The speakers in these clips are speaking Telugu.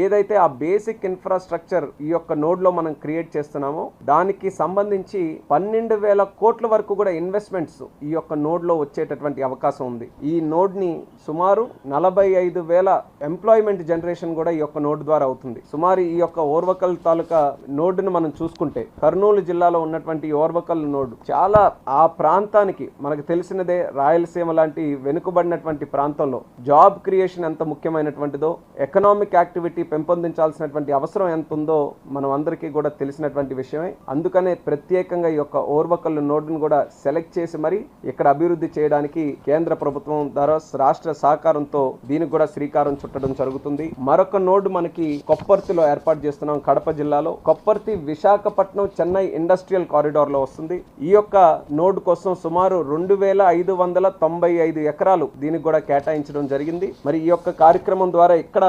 ఏదైతే ఆ బేసిక్ ఇన్ఫ్రాస్ట్రక్చర్ ఈ యొక్క నోడ్ లో మనం క్రియేట్ చేస్తున్నామో దానికి సంబంధించి 12,000 కోట్ల వరకు కూడా ఇన్వెస్ట్మెంట్స్ ఈ యొక్క నోడ్ లో వచ్చేటటువంటి అవకాశం ఉంది. ఈ నోడ్ ని సుమారు 45,000 ఎంప్లాయ్మెంట్ జనరేషన్ కూడా ఈ యొక్క నోడ్ ద్వారా అవుతుంది. సుమారు ఈ యొక్క ఓర్వకల్ తాలూకా నోడ్ ను మనం చూసుకుంటే కర్నూలు జిల్లాలో ఉన్నటువంటి ఓర్వకల్ నోడ్ చాలా ఆ ప్రాంతానికి మనకు తెలిసినదే, రాయలసీమ లాంటి వెనుకబడినటువంటి ప్రాంతంలో జాబ్ క్రియేషన్ ఎంత ముఖ్యమైనటువంటిదో, ఎకనామిక్ యాక్టివిటీ పెంపొందించాల్సినటువంటి అవసరం ఎంత ఉందో మనం అందరికీ కూడా తెలిసినటువంటి విషయమే. అందుకనే ప్రత్యేకంగా ఈ యొక్క ఓర్వకల్ నోడ్ను కూడా సెలెక్ట్ చేసి మరి ఇక్కడ అభివృద్ధి చేయడానికి కేంద్ర ప్రభుత్వం ద్వారా రాష్ట్ర సహకారంతో దీనికి కూడా శ్రీకారం చుట్టడం జరుగుతుంది. మరొక నోడ్ మనకి కొప్పర్తిలో ఏర్పాటు చేస్తున్నాం. కడప జిల్లాలో కొప్పర్తి విశాఖపట్నం చెన్నై ఇండస్ట్రియల్ కారిడార్ లో వస్తుంది. ఈ యొక్క నోడ్ కోసం సుమారు 2,595 ఎకరాలు దీనికి కూడా కేటాయించడం జరిగింది. మరి ఈ యొక్క కార్యక్రమం ద్వారా ఇక్కడ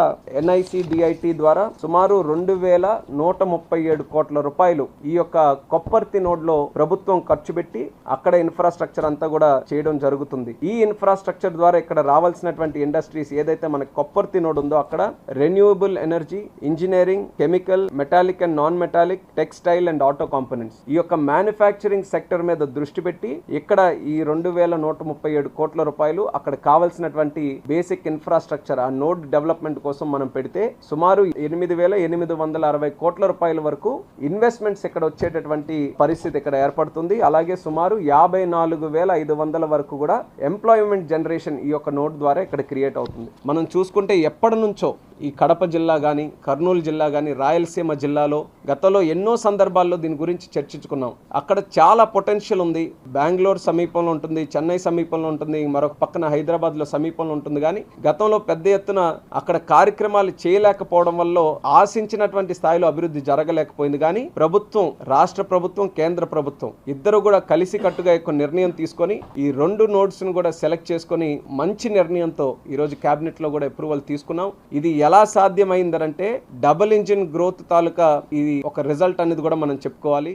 NICDIT ద్వారా సుమారు 2,137 కోట్ల రూపాయలు ఈ యొక్క కొప్పర్తి నోడ్ లో ప్రభుత్వం ఖర్చు పెట్టి అక్కడ ఇన్ఫ్రాస్ట్రక్చర్ అంతా కూడా చేయడం జరుగుతుంది. ఈ ఇన్ఫ్రాస్ట్రక్చర్ ద్వారా ఇక్కడ రావాల్సినటువంటి ఇండస్ట్రీస్ ఏదైతే మన కొప్పర్తి నోడ్ ఉందో అక్కడ renewable energy, engineering, chemical, metallic and non metallic, textile and auto components ఈ యొక్క మ్యానుఫ్యాక్చరింగ్ సెక్టర్ మీద దృష్టి పెట్టి ఇక్కడ ఈ 2,137 కోట్ల రూపాయలు అక్కడ కావాల్సినటువంటి బేసిక్ ఇన్ఫ్రాస్ట్రక్చర్ ఆ నోడ్ డెవలప్మెంట్ కోసం మనం పెడితే సుమారు 8,860 కోట్ల రూపాయల వరకు ఇన్వెస్ట్మెంట్స్ ఇక్కడ వచ్చేటటువంటి పరిస్థితి ఇక్కడ ఏర్పడుతుంది. అలాగే సుమారు 54,500 వరకు కూడా ఎంప్లాయ్మెంట్ జనరేషన్ ఈ యొక్క నోడ్ ద్వారా ఇక్కడ క్రియేట్ అవుతుంది. మనం చూసుకుంటే ఎప్పటి నుంచో ఈ కడప జిల్లా కానీ, కర్నూలు జిల్లా కానీ, రాయలసీమ జిల్లాలో గతంలో ఎన్నో సందర్భాల్లో దీని గురించి చర్చించుకున్నాం. అక్కడ చాలా పొటెన్షియల్ ఉంది. బెంగళూరు సమీపంలో ఉంటుంది, చెన్నై సమీపంలో ఉంటుంది, మరొక పక్కన హైదరాబాద్లో సమీపంలో ఉంటుంది. కానీ గతంలో పెద్ద ఎత్తున అక్కడ కార్యక్రమాలు చేయలేకపోవడం వల్ల ఆశించినటువంటి స్థాయిలో అభివృద్ధి జరగలేకపోయింది. కానీ ప్రభుత్వం, రాష్ట్ర ప్రభుత్వం, కేంద్ర ప్రభుత్వం ఇద్దరు కూడా కలిసికట్టుగా ఒక నిర్ణయం తీసుకొని ఈ 2 నోడ్స్ ను కూడా సెలెక్ట్ చేసుకొని మంచి నిర్ణయంతో ఈరోజు కేబినెట్ లో కూడా అప్రూవల్ తీసుకున్నాం. ఇది ఎలా సాధ్యమైందంటే డబుల్ ఇంజిన్ గ్రోత్ తాలూకా ఇది ఒక రిజల్ట్ అనేది కూడా మనం చెప్పుకోవాలి.